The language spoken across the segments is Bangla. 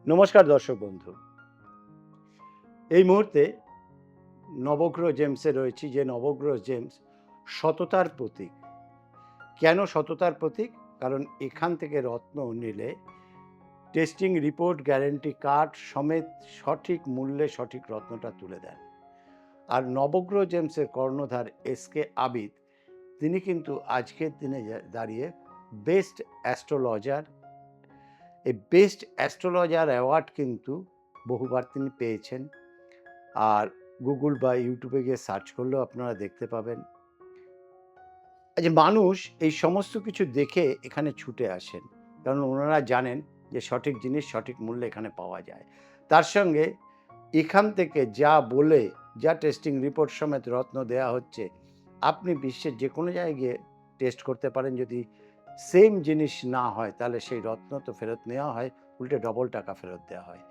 নমস্কার দর্শক বন্ধু। এই মুহূর্তে নবগ্রহ জেমসে রয়েছি, যে নবগ্রহ জেমস সততার প্রতীক। কেন সততার প্রতীক? কারণ এখান থেকে রত্ন নিলে টেস্টিং রিপোর্ট, গ্যারান্টি কার্ড সমেত সঠিক মূল্যে সঠিক রত্নটা তুলে দেন। আর নবগ্রহ জেমসের কর্ণধার এসকে আবিদ, তিনি কিন্তু আজকের দিনে দাঁড়িয়ে বেস্ট অ্যাস্ট্রোলজার। এই বেস্ট অ্যাস্ট্রোলজার অ্যাওয়ার্ড কিন্তু বহুবার তিনি পেয়েছেন। আর গুগল বা ইউটিউবে গিয়ে সার্চ করলেও আপনারা দেখতে পাবেন যে মানুষ এই সমস্ত কিছু দেখে এখানে ছুটে আসেন, কারণ ওনারা জানেন যে সঠিক জিনিস সঠিক মূল্যে এখানে পাওয়া যায়। তার সঙ্গে এখান থেকে যা বলে, যা টেস্টিং রিপোর্ট সমেত রত্ন দেয়া হচ্ছে, আপনি বিশ্বের যে কোনো জায়গায় গিয়ে টেস্ট করতে পারেন। যদি সেম জিনিস না হয় তাহলে সেই রত্ন তো ফেরত নেওয়া হয়, উল্টে ডবল টাকা ফেরত দেওয়া হয়।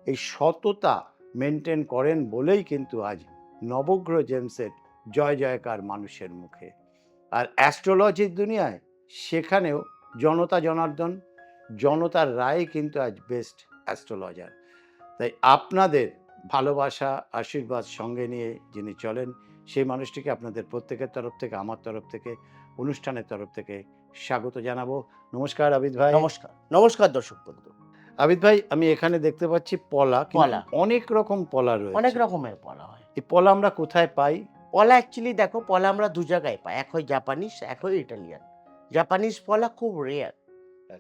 এই সততা মেনটেন করেন বলেই কিন্তু আজ নবগ্রহ জেমসের জয় জয়কার মানুষের মুখে। আর অ্যাস্ট্রোলজির দুনিয়ায় সেখানেও জনতা জনার্দন, জনতার রায় কিন্তু আজ বেস্ট অ্যাস্ট্রোলজার। তাই আপনাদের ভালোবাসা, আশীর্বাদ সঙ্গে নিয়ে যিনি চলেন, সেই মানুষটিকে আপনাদের প্রত্যেকের তরফ থেকে, আমার তরফ থেকে, অনুষ্ঠানের তরফ থেকে স্বাগত জানাবো। নমস্কার আবিদ ভাই। নমস্কার, নমস্কার দর্শক বন্ধু। আবিদ ভাই, আমি এখানে দেখতে পাচ্ছি পলা, কিন্তু পলা। অনেক রকম পলা অনেক রয়েছে। রকমের পলা হয়। এই পলা আমরা কোথায় পাই? পলা অ্যাকচুয়ালি দেখো, পলা আমরা ২ জায়গায় পাই। এক হয় জাপানিজ, এক হয় ইটালিয়ান। জাপানিজ পলা খুব রেয়ার।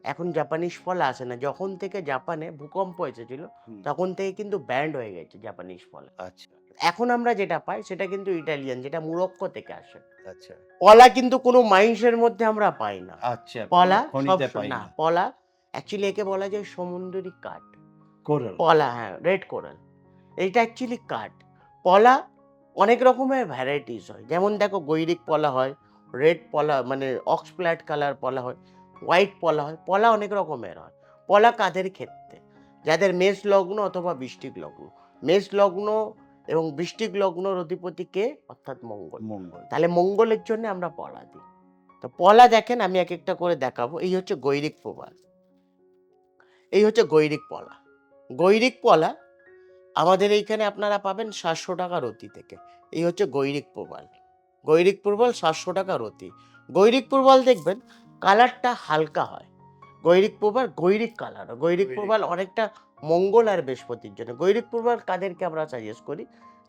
এখন জাপানিজ পলা আসে না। যখন থেকে জাপানে ভূকম্প এসেছিল, তখন থেকে কিন্তু ব্যান্ড হয়ে গেছে জাপানিজ পলা। আচ্ছা, এখন আমরা যেটা পাই সেটা কিন্তু ইটালিয়ান, যেটা মোরক্কো থেকে আসে। আচ্ছা, পলা কিন্তু কোনো মাইন্সের মধ্যে আমরা পাই না। আচ্ছা। পলা খনিতে পাই না, না। পলা অ্যাকচুয়ালি একে বলা যায় সমুদ্রি কাঠ। কোরাল। পলা, হ্যাঁ, রেড কোরাল। এইটা অ্যাকচুয়ালি কাঠ। পলা অনেক রকমের ভ্যারাইটিস হয়। যেমন দেখো, গৈরিক পলা হয়, রেড পলা মানে অক্সব্লাড কালার পলা হয়, হোয়াইট পলা হয়। পলা অনেক রকমের হয়। পলা কাদের ক্ষেত্রে? যাদের মেষ লগ্ন অথবা বৃশ্চিক লগ্ন। মেষ লগ্ন এবং বৃশ্চিক লগ্নর অধিপতি কে? অর্থাৎ মঙ্গল। মঙ্গল। তাহলে মঙ্গলের জন্য আমরা পলা দিই। তো পলা দেখেন, আমি এক-একটা করে দেখাবো। এই হচ্ছে গৈরিক প্রবাল। এই হচ্ছে গৈরিক পলা। গৈরিক পলা আমাদের এইখানে আপনারা পাবেন ৭০০ টাকা রতি থেকে। এই হচ্ছে গৈরিক প্রবাল। গৈরিক প্রবাল ৭০০ টাকা রতি। গৈরিক প্রবাল দেখবেন কালারটা হালকা হয়। গৈরিক প্রবাল গৈরিক কালার। গৈরিক প্রবাল অনেকটা মঙ্গল আর বৃহস্পতির জন্য। গৈরিক প্রবাল কাদেরকে আমরা সাজেস্ট করি?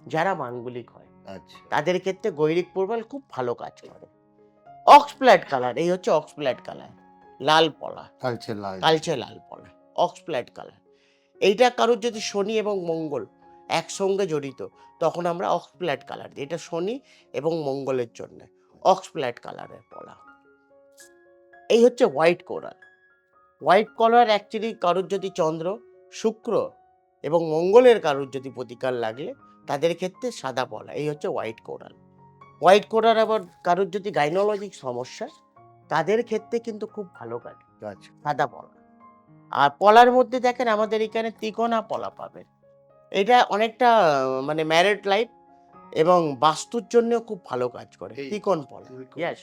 যারা মাঙ্গলিক হয়। আচ্ছা। তাদের ক্ষেত্রে গৈরিক প্রবাল খুব ভালো কাজ করে। অক্সব্লাড কালার, এই হচ্ছে অক্সব্লাড কালার। লাল পলা, কালচে লাল। কালচে লাল পলা, অক্সব্লাড কালার। এইটা কারোর যদি শনি এবং মঙ্গল একসঙ্গে জড়িত, তখন আমরা অক্সব্লাড কালার দিই। এটা শনি এবং মঙ্গলের জন্য অক্সব্লাড কালারের পলা। এই হচ্ছে white coral. White coral actually কারোর যদি চন্দ্র, শুক্র এবং মঙ্গলের কারোর যদি প্রতিকার লাগলে, তাদের ক্ষেত্রে সাদা পলা। এই হচ্ছে হোয়াইট কোরাল। হোয়াইট কোরাল আবার কারোর যদি গাইনোলজিক সমস্যা, তাদের ক্ষেত্রে কিন্তু খুব ভালো কাজ, আচ্ছা। সাদা পলা। আর পলার মধ্যে দেখেন আমাদের এখানে তিকোনা পলা পাবেন। এটা অনেকটা মানে ম্যারিড লাইফ এবং বাস্তুর জন্যও খুব ভালো কাজ করে। ত্রিকোণ পলা। ইয়েস,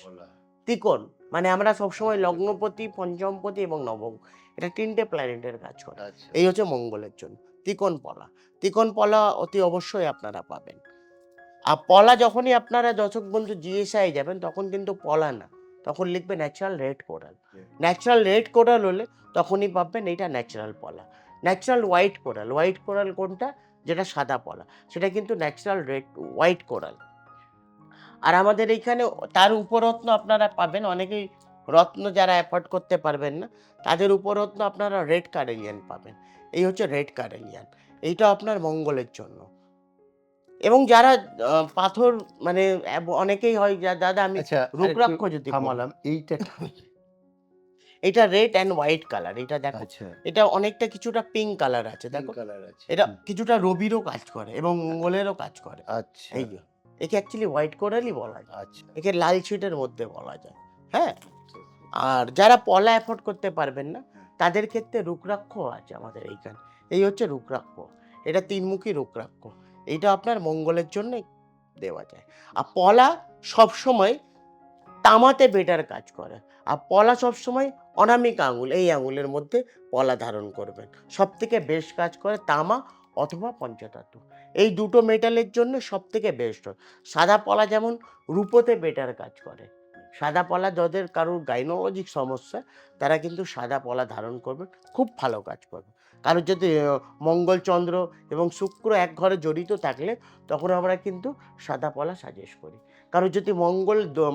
ত্রিকোণ মানে আমরা সবসময় লগ্নপতি, পঞ্চমপতি এবং নবম, এটা ৩টে প্ল্যানেটের কাজ করে। আচ্ছা। এই হচ্ছে মঙ্গলের জন্য ত্রিকোণ পলা। ত্রিকোণ পলা অতি অবশ্যই আপনারা পাবেন। আর পলা যখনই আপনারা দর্শক বন্ধু জিএসআই যাবেন, তখন কিন্তু পলা না, তখন লিখবে natural red coral. Natural red coral হলে তখনই পাবেন এইটা ন্যাচারাল পলা। Natural white coral, white coral কোনটা? যেটা সাদা পলা, সেটা কিন্তু ন্যাচারাল রেড হোয়াইট কোরাল। আর আমাদের এইখানে তার উপরত্ন আপনারা পাবেন, অনেকেই রত্ন যারা অ্যাফোর্ড করতে পারবেন না, তাদের উপরত্ন আপনারা রেড কারেলিয়ান পাবেন। এই হচ্ছে রেড কারেলিয়ান। এইটা আপনার মঙ্গলের জন্য। এবং যারা পাথর মানে অনেকেই হয় দাদা আমি আচ্ছা, আরেকটু রুদ্রাক্ষ যদি করি। থামালাম। এইটা এটা রেড অ্যান্ড হোয়াইট কালার। এটা দেখো, আচ্ছা, এটা অনেকটা কিছুটা পিঙ্ক কালার আছে পিঙ্ক দেখো। কালার আছে। এটা কিছুটা রবিরও কাজ করে এবং মঙ্গলেরও কাজ করে। আচ্ছা, এই যে, একে অ্যাকচুয়ালি হোয়াইট কোরালই বলা যায়। আচ্ছা। একে লাল ছিটের মধ্যে বলা যায়। হ্যাঁ? আর যারা পলা অ্যাফোর্ড করতে পারবেন না, তাদের ক্ষেত্রে রুদ্রাক্ষ আছে আমাদের এইখানে। এই হচ্ছে রুদ্রাক্ষ। এটা ৩ মুখী রুদ্রাক্ষ। এইটা আপনার মঙ্গলের জন্যই দেওয়া যায়। আর পলা সবসময় তামাতে বেটার কাজ করে। আর পলা সবসময় অনামিকা আঙুল, এই আঙুলের মধ্যে পলা ধারণ করবেন। সবথেকে বেস্ট কাজ করে তামা অথবা পঞ্চধাতু। এই দুটো মেটালের জন্য সবথেকে বেস্ট হয়। সাদা পলা যেমন রূপোতে বেটার কাজ করে। সাদা পলা যাদের কারোর গাইনোলজিক সমস্যা, তারা কিন্তু সাদা পলা ধারণ করবেন, খুব ভালো কাজ করবে। কারোর যদি মঙ্গল, চন্দ্র এবং শুক্র এক ঘরে জড়িত থাকলে তখন আমরা কিন্তু সাদা পলা সাজেস্ট করি। কারোর যদি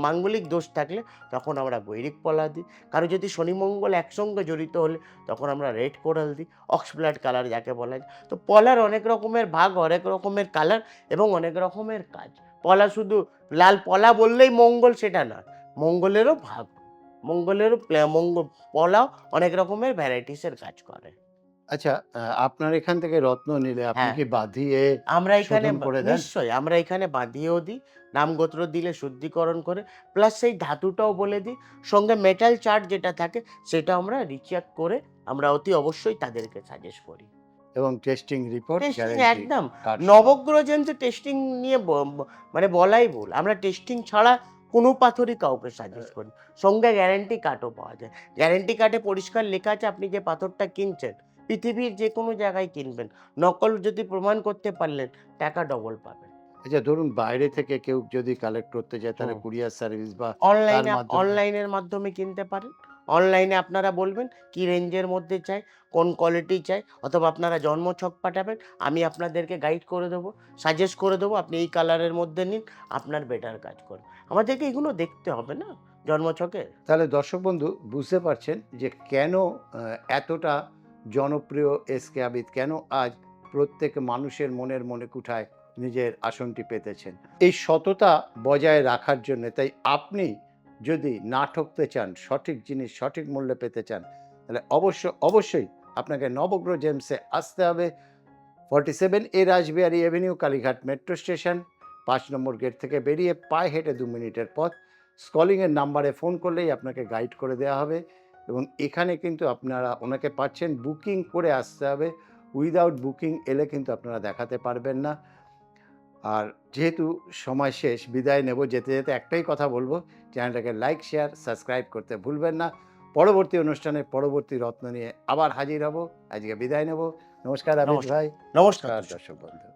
মাঙ্গলিক দোষ থাকলে তখন আমরা গৈরিক পলা দিই। কারো যদি শনি মঙ্গল একসঙ্গে জড়িত হলে তখন আমরা রেড কোরাল দিই, অক্সব্লাড কালার যাকে বলা যায়। তো পলার অনেক রকমের ভাগ, অনেক রকমের কালার এবং অনেক রকমের কাজ। পলা শুধু লাল পলা বললেই মঙ্গল সেটা না, মঙ্গলেরও ভাগ, মঙ্গলেরও পলাও অনেক রকমের ভ্যারাইটিসের কাজ করে। আচ্ছা, আপনার এখান থেকে রত্ন নিলে আপনি হ্যাঁ, কি বাঁধিয়ে আমরা এখানে শোধন করে দেন? নিশ্চয়ই আমরা এখানে বাঁধিয়েও দিই, নামগোত্র দিলে শুদ্ধিকরণ করে, প্লাস সেই ধাতুটাও বলে দিই, সঙ্গে মেটাল চার্ট যেটা থাকে সেটা আমরা রিচেক করে আমরা অতি অবশ্যই তাদেরকে সাজেস্ট করি। এবং টেস্টিং রিপোর্ট টেস্টিং গ্যারান্টি একদম কার্ড। নবগ্রহ জেমসে টেস্টিং নিয়ে মানে বলাই ভুল। আমরা টেস্টিং ছাড়া কোনো পাথরই কাউকে সাজেস্ট করি না। সঙ্গে গ্যারান্টি কার্ডও পাওয়া যায়। গ্যারান্টি কার্ডে পরিষ্কার লেখা আছে আপনি যে পাথরটা কিনছেন, পৃথিবীর যে কোনো জায়গায় কিনবেন, নকল যদি প্রমাণ করতে পারলেন, টাকা ডবল পাবেন। আচ্ছা, ধরুন বাইরে থেকে কেউ যদি কালেক্ট করতে যায় তাহলে হুম। কুরিয়ার সার্ভিস বা তার মাধ্যমে অনলাইনের মাধ্যমে কিনতে পারেন। অনলাইনে আপনারা বলবেন কি রেঞ্জের মধ্যে চাই, কোন কোয়ালিটি চাই, অথবা আপনারা জন্মছক পাঠাবেন। আমি আপনাদেরকে গাইড করে দেবো, সাজেস্ট করে দেবো, আপনি এই কালারের মধ্যে নিন, আপনার বেটার কাজ করবে। আমাদেরকে এগুলো দেখতে হবে না জন্মছকে। তাহলে দর্শক বন্ধু বুঝতে পারছেন যে কেন এতটা জনপ্রিয় এসকে আবিদ, কেন আজ প্রত্যেক মানুষের মনে কুঠায় নিজের আসনটি পেতেছেন এই সততা বজায় রাখার জন্য। তাই আপনি যদি না ঠকতে চান, সঠিক জিনিস সঠিক মূল্যে পেতে চান, তাহলে অবশ্যই আপনাকে নবগ্রহ জেমসে আসতে হবে। 47 এ Rashbehari avenue, Kalighat metro station, 5 number gate থেকে বেরিয়ে পায়ে হেঁটে 2 মিনিটের পথ। স্কলিংয়ের নাম্বারে ফোন করলেই আপনাকে গাইড করে দেওয়া হবে এবং এখানে কিন্তু আপনারা ওনাকে পাচ্ছেন। বুকিং করে আসতে হবে, উইদাউট বুকিং এলে কিন্তু আপনারা দেখাতে পারবেন না। আর যেহেতু সময় শেষ, বিদায় নেব। যেতে একটাই কথা বলবো, চ্যানেলটাকে লাইক, শেয়ার, সাবস্ক্রাইব করতে ভুলবেন না। পরবর্তী অনুষ্ঠানে পরবর্তী রত্ন নিয়ে আবার হাজির হব। আজকে বিদায় নেব। নমস্কার আবিদ নমস্কার। ভাই। নমস্কার। দর্শক বন্ধু।